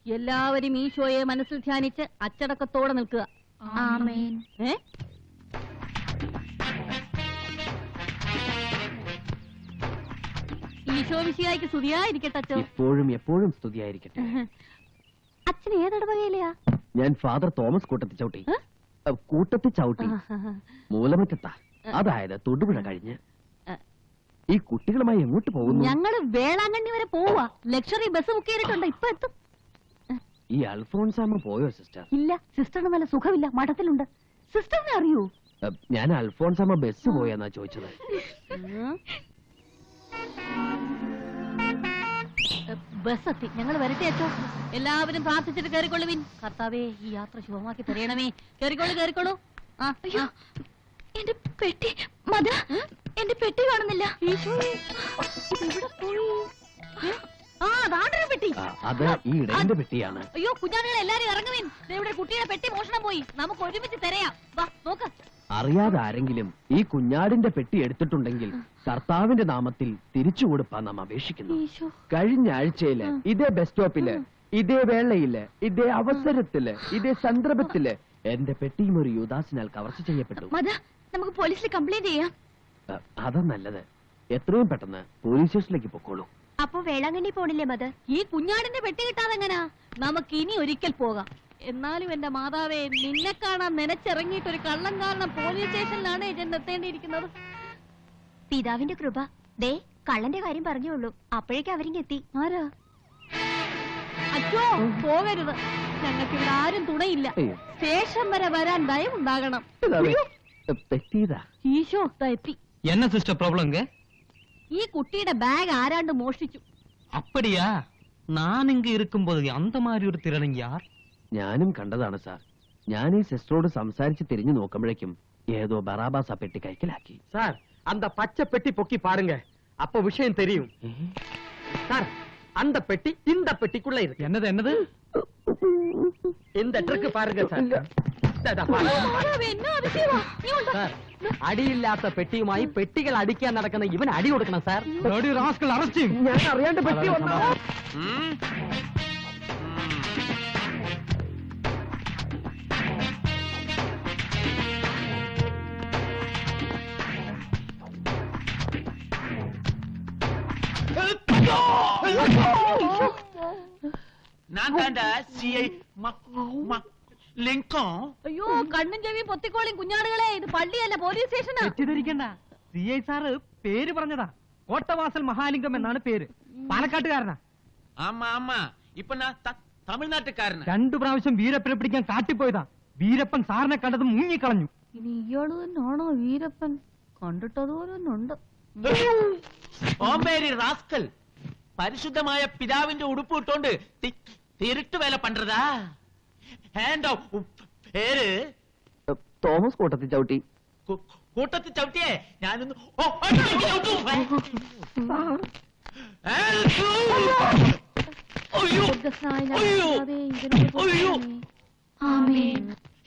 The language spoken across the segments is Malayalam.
എല്ലാവരും ഈശോയെ മനസ്സിൽ ധ്യാനിച്ച് അച്ചടക്കത്തോടെ നിൽക്കുക. ആമേൻ. ഈശോ മിശിഹായ്ക്ക് സ്തുതിയായിരിക്കട്ടെ അച്ഛൻ. ഇപ്പോഴും എപ്പോഴും സ്തുതിയായിരിക്കട്ടെ. അച്ഛൻ ഏതിടവകയിലെയാ? ഞാൻ ഫാദർ തോമസ് കൂട്ടത്തി ചവിട്ടി. കൂട്ടത്തി ചവിട്ടി മൂലമറ്റത്താ, അതായത് തൊടുപുഴ കഴിഞ്ഞ്. ഈ കുട്ടികളുമായി എങ്ങോട്ട് പോകുന്നു? ഞങ്ങള് വേളാങ്കണ്ണി വരെ പോവാ. ലക്ഷറി ബസ് ബുക്ക് ചെയ്തിട്ടുണ്ട്, ഇപ്പൊ എത്തും. ഈ അൽഫോൺസാമ്മ പോയോ സിസ്റ്റർ? ഇല്ല, സിസ്റ്ററിന് വല്ല സുഖമില്ല, മഠത്തിലുണ്ട്. സിസ്റ്ററിനെ അറിയൂ? ഞാൻ അൽഫോൺസാമ്മ ബസ് പോയെന്നാ ചോദിച്ചത്. ബസ് എത്തി, ഞങ്ങൾ വരട്ടെ അച്ഛോ. എല്ലാവരും പ്രാർത്ഥിച്ചിട്ട് കയറിക്കൊള്ളുവിൻ. കർത്താവേ, ഈ യാത്ര ശുഭമാക്കി തരയണമേ. കേറിക്കോളൂ, കേറിക്കോളൂ. എന്റെ പെട്ടി മത, എന്റെ പെട്ടി കാണുന്നില്ല. പെട്ടി, അത് ഈ ഇടയന്റെ പെട്ടിയാണ്. അയ്യോ കുഞ്ഞാണികൾ എല്ലാരും ഇറങ്ങുവിൻ. ഇവിടെ കുട്ടിയുടെ പെട്ടി മോഷണം പോയി, നമുക്ക് ഒരുമിച്ച് തിരയാം. വാ നോക്ക്. അറിയാതെ ആരെങ്കിലും ഈ കുഞ്ഞാടിന്റെ പെട്ടി എടുത്തിട്ടുണ്ടെങ്കിൽ കർത്താവിന്റെ നാമത്തിൽ തിരിച്ചു കൊടുപ്പാൻ നാം അപേക്ഷിക്കുന്നു. കഴിഞ്ഞ ആഴ്ചയില് ഇതേ ബസ് സ്റ്റോപ്പില്, ഇതേ വേളയില്, ഇതേ അവസരത്തില്, ഇതേ സന്ദർഭത്തില് എന്റെ പെട്ടിയും ഒരു യുദാസിനാൽ കവർച്ച ചെയ്യപ്പെട്ടു. നമുക്ക് പോലീസിൽ കംപ്ലൈന്റ് ചെയ്യാം. അതാ നല്ലത്. എത്രയും പെട്ടെന്ന് പോലീസ് സ്റ്റേഷനിലേക്ക് പൊക്കോളൂ. അപ്പൊ വേളാങ്കണ്ണി പോണില്ലേ മത? ഈ കുഞ്ഞാടിന്റെ പെട്ടി കിട്ടാതെങ്ങനാ? നമുക്ക് ഇനി ഒരിക്കൽ പോകാം. എന്നാലും എന്റെ മാതാവേ, നിന്നെ കാണാൻ നനച്ചിറങ്ങിയിട്ട് ഒരു കള്ളം കാരണം പോലീസ് സ്റ്റേഷനിലാണ് ഏജന്റ് എത്തേണ്ടിയിരിക്കുന്നത്. പിതാവിന്റെ കൃപ. ദേ കള്ളന്റെ കാര്യം പറഞ്ഞോളൂ, അപ്പോഴേക്കും അവരിങ്ങെത്തി. ആരാ? അച്ഛോ, പോകരുത്. ഞങ്ങൾക്ക് ഇവിടെ ആരും തുണയില്ല. സ്റ്റേഷൻ വരെ വരാൻ ദയവുണ്ടാകണം. ഈശോ എത്തി. என்ன சிஸ்டர் ப்ராப்ளம்ங்க? ഈ കുട്ടിയുടെ ബാഗ് ആരാണ്ട് മോഷ്ടിച്ചു. அப்படியா? நான் இங்க இருக்கும்போது அந்த மாதிரி ஒரு திருடன் யார்? ഞാനും കണ്ടതാണ് സാർ. ഞാൻ ഈ സിസ്റ്ററോട് സംസാരിച്ച് തിരിഞ്ഞു നോക്കുമ്പോഴേക്കും ഏതോ ബറാബാസ് ആ പെട്ടി കൈക്കലാക്കി. சார், அந்த பச்சை பெட்டி பொக்கி பாருங்க, அப்ப விஷயம் தெரியும். சார், அந்த பெட்டி இந்த பெட்டிக்குள்ள இருக்கு. என்னது என்னது? இந்த ட்ரக் பாருங்க சார். അടിയില്ലാത്ത പെട്ടിയുമായി പെട്ടികൾ അടിക്കാൻ നടക്കുന്ന ഇവൻ അടി കൊടുക്കണം സാർ. ഞാൻ അറിയാണ്ട് പെട്ടി വന്നോ? நான் தாண்டா சிஐ ലിങ്കോ. അയ്യോ, കണ്ണും ചെവിയും പൊത്തിക്കോളിയും കുഞ്ഞാടുകളെ. ഇത് പള്ളിയല്ല, പോലീസ് സ്റ്റേഷനാ. തെറ്റിദ്ധരിക്കണ്ട, CI സാറ് പേര് പറഞ്ഞതാ. കോട്ടവാസൽ മഹാലിംഗം എന്നാണ് പേര്. പാലക്കാട്ടുകാരനാ. ആമാ ആമാ, ഇപ്പൊ തമിഴ്നാട്ടുകാരനാ. 2 പ്രാവശ്യം വീരപ്പനെ പിടിക്കാൻ കാട്ടിപ്പോയതാ. വീരപ്പൻ സാറിനെ കണ്ടത് മുങ്ങിക്കളഞ്ഞു. ഇനി ഇയാള് തന്നെയാണോ വീരപ്പൻ? കണ്ടിട്ടതുപോലൊന്നുണ്ട്. ഓമ്പേരി റാസ്കൽ, പരിശുദ്ധമായ പിതാവിന്റെ ഉടുപ്പ് ഇട്ടോണ്ട് തിരുട്ട് വേല പണ്ടതാ. പേര് തോമസ് കൂട്ടത്തി ചവിട്ടി. കൂട്ടത്തിൽ ചവിട്ടിയേ ഞാനൊന്ന്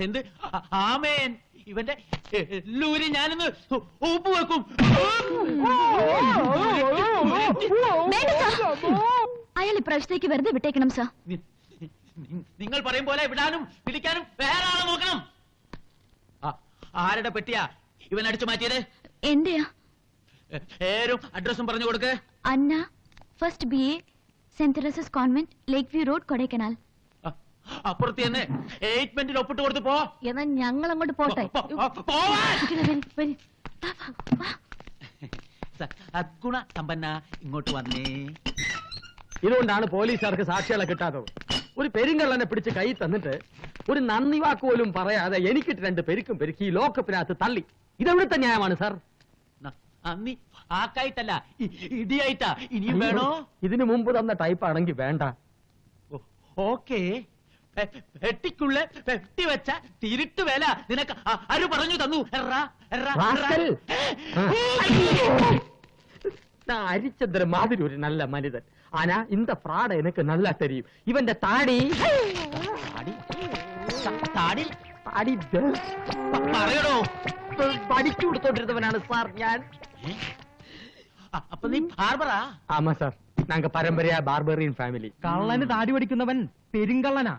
എന്ത് ആമേൻ. ഇവന്റെ ലൂരി ഞാനൊന്ന് ഉപ്പ് വെക്കും. അയാൾ ഇപ്രാവശ്യത്തേക്ക് വെറുതെ വിട്ടേക്കണം സാർ. നിങ്ങൾ പറയും പോലെ വിടാനും പിടിക്കാനും വേറെ ആളെ നോക്കണം. ആരുടെ പെട്ടിയാ ഇവൻ അടിച്ചു മാറ്റിയത്? എന്റെയാ. പേരും അഡ്രസ്സും പറഞ്ഞു കൊടുക്ക്. Anna, first BA, Saint Teresa's convent, lake view road, Kodaikanal. അപ്പുറത്ത് തന്നെ എയ്റ്റ്മെന്റിൽ ഒപ്പിട്ട് കൊടുത്ത് പോ. എന്നാ ഞങ്ങൾ അങ്ങോട്ട് പോട്ടെ. സദ്ഗുണ സമ്പന്ന, ഇങ്ങോട്ട് വന്നേ. ഇതുകൊണ്ടാണ് പോലീസുകാർക്ക് സാക്ഷികളെ കിട്ടാത്തത്. ഒരു പെരുങ്കള്ളനെ പിടിച്ച് കൈ തന്നിട്ട് ഒരു നന്ദി വാക്ക് പോലും പറയാതെ എനിക്കിട്ട് 2 പെരുക്കും പെരുക്കി ഈ ലോക്കപ്പിനകത്ത് തള്ളി. ഇതെവിടുത്തെ ന്യായമാണ് സാർ? നന്ദി ആക്കായിട്ടല്ല, ഇടിയായിട്ടാ. ഇനിയും വേണോ? ഇതിനു മുമ്പ് തന്ന ടൈപ്പ് ആണെങ്കിൽ വേണ്ട. ഓക്കേ, പെട്ടിക്കുള്ള പെട്ടി വെച്ച തിരുട്ട് വേല നിനക്ക് ആര് പറഞ്ഞു തന്നു? അരിച്ചന്ദ്ര മാതിരി ഒരു നല്ല മനിതൻ. ആനാ இந்த ഫ്രാഡ് എനിക്ക് നല്ല തെരിയും. ഇവന്റെ താടി പറയണോ? പഠിച്ചു കൊടുത്തോണ്ടിരുന്നവനാണ് സാർ ഞാൻ. അപ്പൊ നീ ബാർബറാ? ആമാ സാർ. ഞങ്ങ പരമ്പരയാ ബാർബറിയൻ ഫാമിലി. കള്ളന് താടി പഠിക്കുന്നവൻ പെരുങ്കള്ളനാ.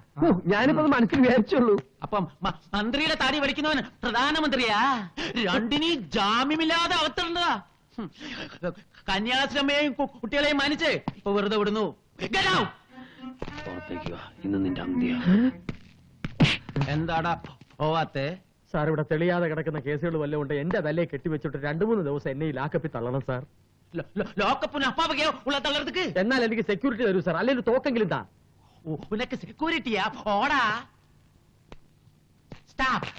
ഞാനിപ്പോ അത് മനസ്സിൽ വിചാരിച്ചുള്ളൂ. അപ്പം മന്ത്രിയുടെ താടി വലിക്കുന്നവൻ പ്രധാനമന്ത്രിയാ. രണ്ടിനി ജാമ്യമില്ലാതെ അകത്തിടേണ്ടതാ. കന്യാശ്രമയെയും കുട്ടികളെയും മാനിച്ച് ഇപ്പൊ വെറുതെ വിടുന്നു. Get out! ഇന്ന് നിന്റെ അന്ത്യ. എന്താടാ പോവാത്തെ? സാർ, ഇവിടെ തെളിയാതെ കിടക്കുന്ന കേസുകൾ വല്ലതും ഉണ്ട്. എന്റെ തലയെ കെട്ടിവെച്ചിട്ട് 2-3 ദിവസം എന്നെ ഈ ലാക്കപ്പി തള്ളണം സാർ. ലോക്കപ്പിന് അപ്പാവകയോ ഉള്ള തള്ളറതുക്ക്. എന്നാൽ എനിക്ക് സെക്യൂരിറ്റി തരൂ സാർ, അല്ലെങ്കിൽ തോക്കെങ്കിലും താ. ഉനക്ക് സെക്യൂരിറ്റിയാ? ഓടാ. സ്റ്റോപ്പ്.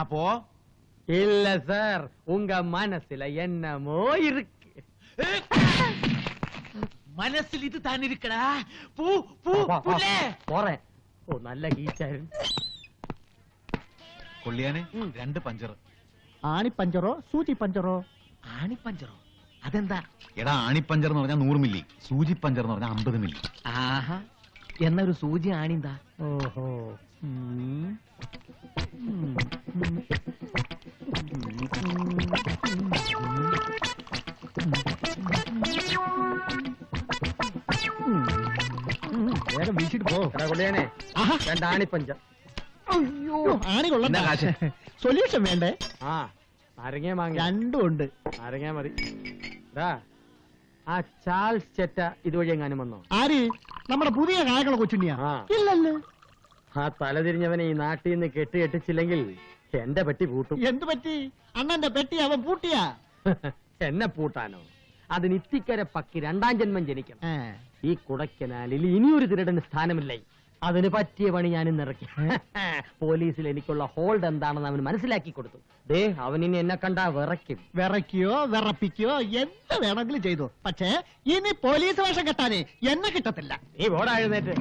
അപ്പോ இல்ல சார், உங்க மனசுல என்னமோ இருக்கு. മനസ്സിൽ ഇത് താനിരിക്കടാ. പൂ പൂ പുല്ലേ. പോറേ. ഓ, നല്ല കീച്ചായിരുന്നു. കൊള്ളിയാനെ 2 പഞ്ചർ. ആണിപ്പഞ്ചറോ സൂചി പഞ്ചറോ? ആണിപ്പഞ്ചറോ? അതെന്താ? എടാ, ആണിപ്പഞ്ചർ എന്ന് പറഞ്ഞാൽ 100 മില്ലി, സൂചി പഞ്ചർ എന്ന് പറഞ്ഞാൽ 50 മില്ലി. ആഹാ, എന്നൊരു സൂചി ആണിന്താ. ഓഹോ. വേഗം വീശിട്ട് പോ. എടാ കൊള്ളിയാനെ, 2 ആണിപ്പഞ്ചർ. അയ്യോ, ആണി കൊള്ളണ്ട. സൊല്യൂഷൻ വേണ്ടേ? ആ, നാരങ്ങ വാങ്ങി. 2 ഉണ്ട്. നാരങ്ങ മതി. എടാ, ആ ചാൾസ് ചെറ്റ ഇതുവഴി എങ്ങാനും വന്നോ? ആര്? നമ്മുടെ പുതിയ കായകളെ കൊച്ചുണ്ണിയാ? ആ. ഇല്ലല്ലോ. ആ തലതിരിഞ്ഞവനെ ഈ നാട്ടിൽ നിന്ന് കെട്ടിച്ചില്ലെങ്കിൽ എന്റെ പെട്ടി പൂട്ടും. എന്തു പറ്റി? അണ്ണന്റെ പെട്ടി അവൻ പൂട്ടിയാ? എന്നെ പൂട്ടാനോ? അതിന് ഇത്തിക്കര പക്കി 2ാം ജന്മം ജനിക്കണം. ആ. ഈ കുടക്കനാലിൽ ഇനിയൊരു തിരടന് സ്ഥാനമില്ല. അതിന് പറ്റിയ പണി ഞാൻ ഇന്നിറക്കി. പോലീസിൽ എനിക്കുള്ള ഹോൾഡ് എന്താണെന്ന് അവന് മനസ്സിലാക്കി കൊടുത്തു. ദേ, അവനിനി എന്നെ കണ്ടാ വിറയ്ക്കും. വിറയ്ക്കോ വിറപ്പിക്കോ എന്ത് വേണമെങ്കിലും ചെയ്തു. പക്ഷേ ഇനി പോലീസ് വേഷം കെട്ടാനേ എന്നെ കിട്ടത്തില്ല. നീ ഓടാ എഴുന്നേറ്റ്.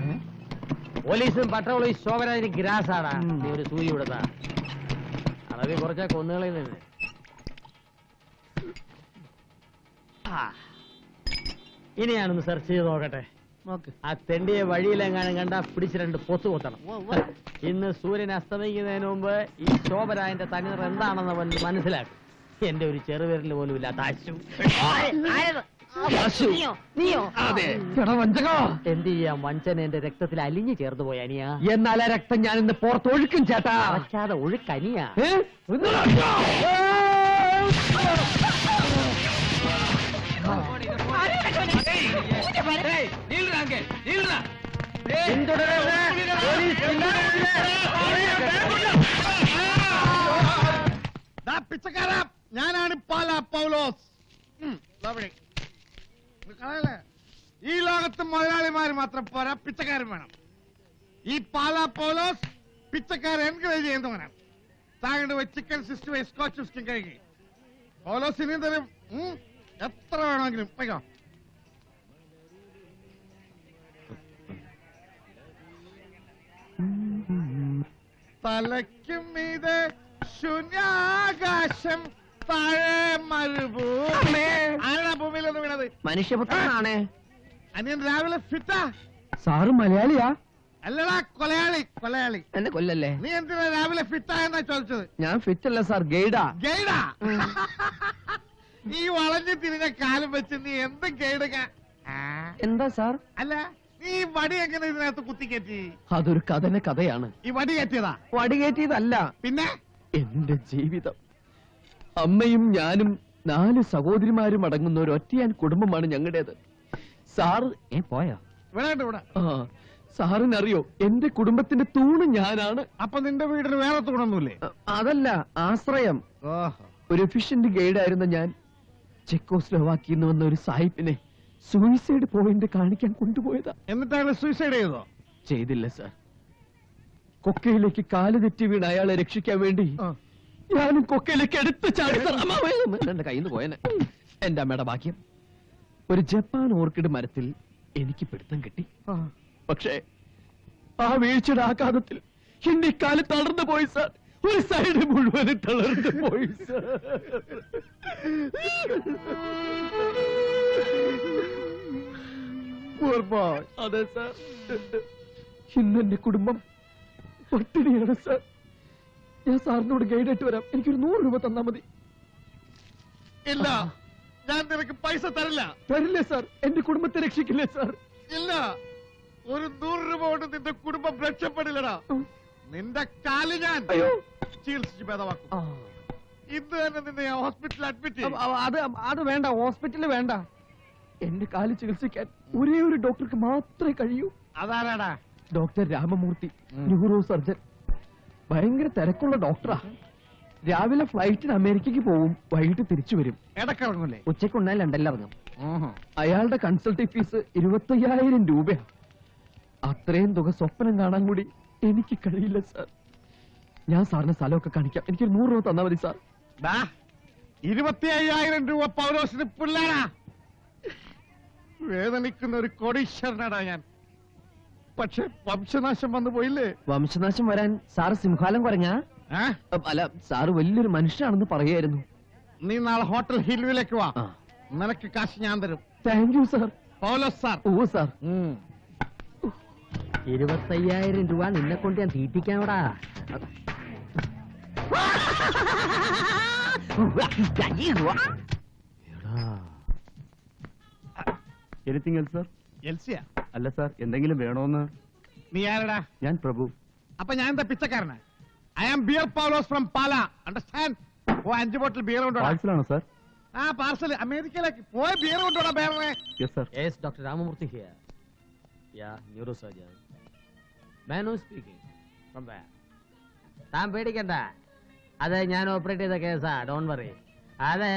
പോലീസും പട്രോളും ഈ ശോഭരാജിന് ഗ്രാസാടാ. നീ ഒരു സൂചി കൊടുത്താ അളവിൽ കുറച്ചാ കൊന്നുകളിൽ നിന്ന്. ഇനിയാണൊന്ന് സെർച്ച് ചെയ്ത് നോക്കട്ടെ. നോക്ക്. ആ തെണ്ടിയെ വഴിയിലെങ്ങാനും കണ്ടാ പിടിച്ച് 2 പൊത്ത് കൊത്തണം. ഇന്ന് സൂര്യൻ അസ്തമിക്കുന്നതിന് മുമ്പ് ഈ ശോഭരാജന്റെ തനിനിറ എന്താണെന്ന് അവൻ മനസ്സിലാക്കും. എന്റെ ഒരു ചെറുവിരൽ പോലും ഇല്ലാത്ത അശു. എന്ത് ചെയ്യാം, വഞ്ചന എന്റെ രക്തത്തിൽ അലിഞ്ഞു ചേർന്ന് പോയ അനിയാ. എന്നാൽ ആ രക്തം ഞാൻ ഇന്ന് പുറത്തൊഴുക്കും ചേട്ടാ. അടയ്ക്കാതെ ഒഴുക്കനിയാ. പിച്ചക്കാരാ, ഞാനാണ് പാലാ പൗലോസ്. ഈ ലോകത്ത് മുതലാളിമാര് മാത്രം പോരാ, പിച്ചക്കാരും വേണം. ഈ പാലാ പൗലോസ് പിച്ചക്കാരെ എൻകറേജ് ചെയ്യുന്നവനാണ്. താങ്കളുടെ പോയി ചിക്കൻ 60 സ്കോച്ച് വിസ്കിയും കഴുകി. പൗലോസ് ഇനി തരും, എത്ര വേണമെങ്കിലും പോയിക്കോ. തലയ്ക്കും ഇത് ശൂന്യാകാശം, താഴെ മരുഭൂമി. ആരാ ഭൂമിയിലൊന്ന് വീണത്? മനുഷ്യപുത്രനാണേ. അനിയൻ രാവിലെ ഫിറ്റാ? സാറ് മലയാളിയാ? അല്ലടാ, കൊലയാളി. കൊലയാളി. എന്നെ കൊല്ലല്ലേ? നീ എന്തിനാ രാവിലെ ഫിറ്റാ എന്നാ ചോദിച്ചത്? ഞാൻ ഫിറ്റ് അല്ല സാർ, ഗൈഡാ. ഗൈഡാ? ഈ വളഞ്ഞു തിരിഞ്ഞ കാലം വെച്ച് നീ എന്ത് ഗൈഡ്? എന്താ സാർ? അല്ല, നീ വടി എങ്ങനെ ഇതിനകത്ത് കുത്തിക്കയറ്റി? അതൊരു കഥയാണ്. ഈ വടി കയറ്റിയതാ? വടികേറ്റിയതല്ല, പിന്നെ എന്റെ ജീവിതം. അമ്മയും ഞാനും 4 സഹോദരിമാരും അടങ്ങുന്ന ഒരു ഒറ്റയാൻ കുടുംബമാണ് ഞങ്ങളുടേത്. സാറ് പോയോ? ഇവിടെ. ആ, സാറിനറിയോ, എന്റെ കുടുംബത്തിന്റെ തൂണ് ഞാനാണ്. അപ്പൊ നിന്റെ വീടിന് വേറെ തൂണൊന്നുമില്ലേ? അതല്ല, ആശ്രയം. ഒരു എഫിഷ്യന്റ് ഗൈഡായിരുന്ന ഞാൻ ചെക്കോസ്ലോവാക്കിയിൽ നിന്ന് വന്ന ഒരു സാഹിബിനെ സൂയിസൈഡ് പോയിന്റ് കാണിക്കാൻ കൊണ്ടുപോയതാ. എന്നിട്ട് അയാൾ സൂയിസൈഡ് ചെയ്തോ? ചെയ്തില്ല സാർ. കൊക്കയിലേക്ക് കാല് തെറ്റി വീണ് അയാളെ രക്ഷിക്കാൻ വേണ്ടി ഞാനും കൊക്കയിലേക്ക് എടുത്ത് ചാടി. എന്റെ കയ്യിൽ നിന്ന് പോയനെ. എന്റെ അമ്മയുടെ ഭാഗ്യം, ഒരു ജപ്പാൻ ഓർക്കിഡ് മരത്തിൽ എനിക്ക് പിടുത്തം കിട്ടി. പക്ഷേ ആ വീഴ്ചയുടെ ആഘാതത്തിൽ എന്റെ കാല് തളർന്നു പോയി സാർ. ഒരു സൈഡ് മുഴുവനും തളർന്നു പോയി സർ. അതെ സർ, ഇന്ന് എന്റെ കുടുംബം പട്ടിണിയാണ് സർ. ഞാൻ സാറിനോട് ഗൈഡ് ആയിട്ട് വരാം, എനിക്കൊരു 100 രൂപ തന്നാ മതി. ഇല്ല, ഞാൻ നിനക്ക് പൈസ തരില്ല. തരില്ലേ സാർ? എന്റെ കുടുംബത്തെ രക്ഷിക്കില്ലേ സാർ? ഇല്ല, ഒരു 100 രൂപ കൊണ്ട് നിന്റെ കുടുംബം രക്ഷപ്പെടില്ലടാ. നിന്റെ കാല് ഞാൻ ചികിത്സിച്ച് ഭേദമാക്കും. ഇന്ന് തന്നെ നിന്നെ ഹോസ്പിറ്റലിൽ അഡ്മിറ്റ് ചെയ്യും. അത് വേണ്ട, ഹോസ്പിറ്റലിൽ വേണ്ട. എന്റെ കാല് ചികിത്സിക്കാൻ ഒരേ ഒരു ഡോക്ടർക്ക് മാത്രമേ കഴിയൂ. അതാരാടാ? Doctor Ramamurthy, neuro surgeon. ഭയങ്കര തിരക്കുള്ള ഡോക്ടറാ. രാവിലെ ഫ്ലൈറ്റിന് അമേരിക്കക്ക് പോവും, വൈകിട്ട് തിരിച്ചു വരും. ഇടക്കിറങ്ങൂലേ? ഉച്ചക്കുണ്ടായാൽ ലണ്ടനിൽ ഇറങ്ങും. അയാളുടെ കൺസൾട്ടിംഗ് ഫീസ് 25,000 രൂപയാ. അത്രയും തുക സ്വപ്നം കാണാൻ കൂടി എനിക്ക് കഴിയില്ല സാർ. ഞാൻ സാറിന് സ്ഥലമൊക്കെ കാണിക്കാം, എനിക്കൊരു 100 രൂപ തന്നാ മതി സാർ. 25,000 രൂപ പൗലോസിന് പിള്ളേരാ. വേദനിക്കുന്ന ഒരു കോടീശ്വരനാടാ ഞാൻ. പക്ഷെ വംശനാശം വന്നു പോയില്ലേ? വംശനാശം വരാൻ സാറ് സിംഹാലം കുറഞ്ഞാ? അല്ല, സാറ് വലിയൊരു മനുഷ്യനാണെന്ന് പറയായിരുന്നു. നീ നാളെ ഹോട്ടൽ ഹിൽവിലേക്ക് വാ, നിനക്ക് കാശ് ഞാൻ തരും. Thank you sir. Paulose sir. ഓ സാർ. 25,000 രൂപ നിന്നെ കൊണ്ട് ഞാൻ തീറ്റിക്കാനോടാ. Anything else sir? എൽസിയാ? അല്ല സാർ, എന്തെങ്കിലും വേണോന്ന്. നീ ആരടാ? ഞാൻ പ്രഭു. അപ്പൊ ഞാൻ എന്താ പിച്ചക്കാരനാ? I am beer Paulose from Pala. Understand? ഓ, 5 ബോട്ടിൽ ബിയർ കൊണ്ടുപോടാ. പാഴ്സലാണോ സാർ? ആ, പാർസൽ അമേരിക്കയിലേക്ക് പോയ ബിയർ കൊണ്ടുപോടാ. ബേറെ yes sir. Yes, Dr. Ramamurthy here. Yeah, neurosurgeon. Man who's speaking? From where? താൻ പേടിക്കണ്ട, അതെ ഞാൻ ഓപ്പറേറ്റ് ചെയ്ത കേസാ. Don't worry. അതെ,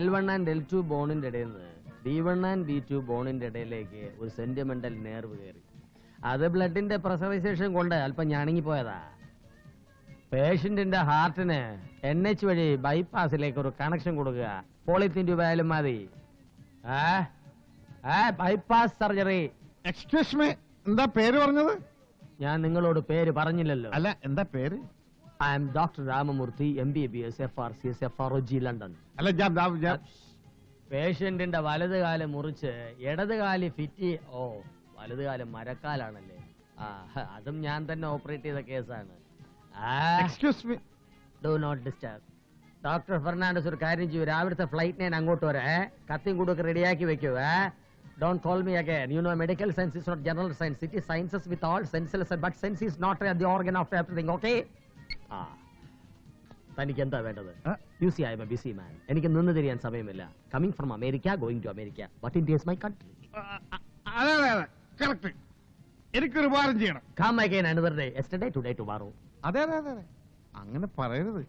L1 and L2 ബോണിന്റെ ഇടയിൽ നിന്ന് D1 and D2 ബോണിന്റെ ഇടയിലേക്ക് ഒരു സെന്റിമെന്റൽ നേർവ് കയറി. അത് ബ്ലഡിന്റെ പ്രഷറൈസേഷൻ കൊണ്ട് അല്പം ഞാണങ്ങി പോയതാ. പേഷ്യന്റിന്റെ ഹാർട്ടിന് NH വഴി ബൈപ്പാസിലേക്ക് ഒരു കണക്ഷൻ കൊടുക്കുക. പോളിത്തീൻ ട്യൂബ് ആയാലും മതി. Bypass surgery. എക്സ്ക്യൂസ് മീ, എന്താ പേര് പറഞ്ഞത്? ഞാൻ നിങ്ങളോട് പേര് പറഞ്ഞില്ലല്ലോ. അല്ല, എന്താ പേര്? I M doctor Ramamurthy, MBBS, FRCS, FROG, London. അല്ല, പേഷ്യന്റിന്റെ വലത് കാല് മുറിച്ച് ഇടത് കാല് ഫിറ്റ്. ഓ, വലത് കാല് മരക്കാലാണല്ലേ. അതും ഞാൻ തന്നെ ഓപ്പറേറ്റ് ചെയ്ത കേസാണ്. Excuse me, do not disturb. Doctor Fernandes ഒരു കാര്യം ചെയ്യൂ, രാവിലത്തെ ഫ്ലൈറ്റ് ഞാൻ അങ്ങോട്ട് വരാം. കത്തിയും കൂടൊക്കെ റെഡിയാക്കി വെക്കൂ. Don't call me again. You know, medical science is not general science. It is sciences with all senseless, but sense is not the organ of everything, okay? തനിക്ക് എന്താ വേണ്ടത്? You see, I am a busy man. എനിക്ക് നിന്ന് തിരിയാൻ സമയമില്ല. Coming from America, going to America. But India is my country. അതെ, കറക്റ്റ്. എനിക്കൊരു ഉപകാരം ചെയ്യണം. Come again another day. Yesterday, today, tomorrow. അതെ, അങ്ങനെ പറയരുത്.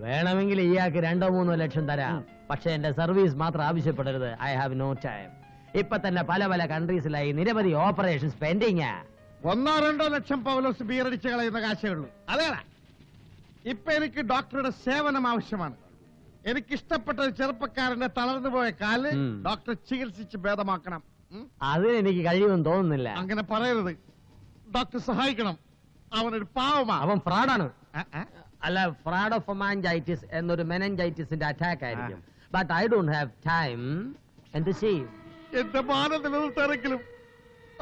വേണമെങ്കിൽ ഇയാൾക്ക് 2-3 ലക്ഷം തരാം. പക്ഷെ എന്റെ സർവീസ് മാത്രം ആവശ്യപ്പെടരുത്. I have no time. ഇപ്പൊ തന്നെ പല കൺട്രീസിലായി നിരവധി ഓപ്പറേഷൻസ് പെൻഡിങ്. 1-2 ലക്ഷം പൗലോസ് ബിയറടിച്ച് കളയുന്ന കാശേ ഉള്ളൂ. അതേടാ, ഇപ്പൊ എനിക്ക് ഡോക്ടറുടെ സേവനം ആവശ്യമാണ്. എനിക്ക് ഇഷ്ടപ്പെട്ട ഒരു ചെറുപ്പക്കാരന്റെ തളർന്നു പോയ കാല് ഡോക്ടർ ചികിത്സിച്ച് ഭേദമാക്കണം. അതിനെനിക്ക് കഴിയുമെന്ന് തോന്നുന്നില്ല. അങ്ങനെ പറയരുത്. ഡോക്ടർ സഹായിക്കണം. അവനൊരു പാവമാ. അവൻ ഫ്രോഡാണ്. അല്ല, ഫ്രോഡ് ഓഫ് ഒമാൻജൈറ്റിസ് എന്നൊരു മെനഞ്ചൈറ്റിസിന്റെ അറ്റാക്ക് ആയിരിക്കും. But I don't have time. എന്ത് ചെയ്യും? എന്റെ മാനം നിലനിർത്താനെങ്കിലും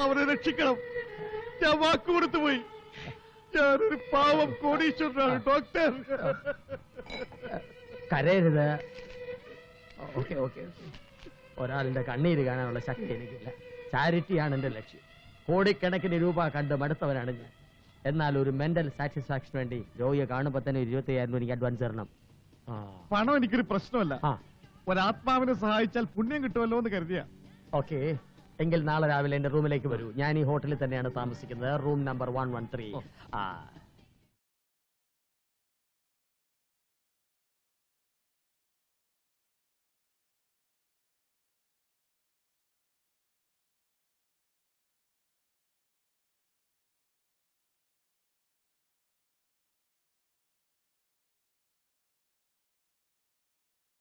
അവരെ രക്ഷിക്കണം. ഞാൻ വാക്ക് കൊടുത്തു പോയി. ഞാനൊരു പാവം കോടീശ്വരനാണ് ഡോക്ടർ. കരയരുത്. ഓക്കെ, ഒരാളുടെ കണ്ണീര് കാണാനുള്ള ശക്തി എനിക്കില്ല. ചാരിറ്റിയാണ് എന്റെ ലക്ഷ്യം. കോടിക്കണക്കിന് രൂപ കണ്ട് മടുത്തവനാണ് ഞാൻ. എന്നാൽ ഒരു മെന്റൽ സാറ്റിസ്ഫാക്ഷന് വേണ്ടി രോഗിയെ കാണുമ്പോ തന്നെ 25,000 എനിക്ക് അഡ്വാൻസ് തരണം. പണം എനിക്കൊരു പ്രശ്നമല്ല. ഒരാത്മാവിനെ സഹായിച്ചാൽ പുണ്യം കിട്ടുമല്ലോ എന്ന് കരുതിയ. ഓക്കെ, എങ്കിൽ നാളെ രാവിലെ എന്റെ റൂമിലേക്ക് വരൂ. ഞാൻ ഈ ഹോട്ടലിൽ തന്നെയാണ് താമസിക്കുന്നത്. Room number 113.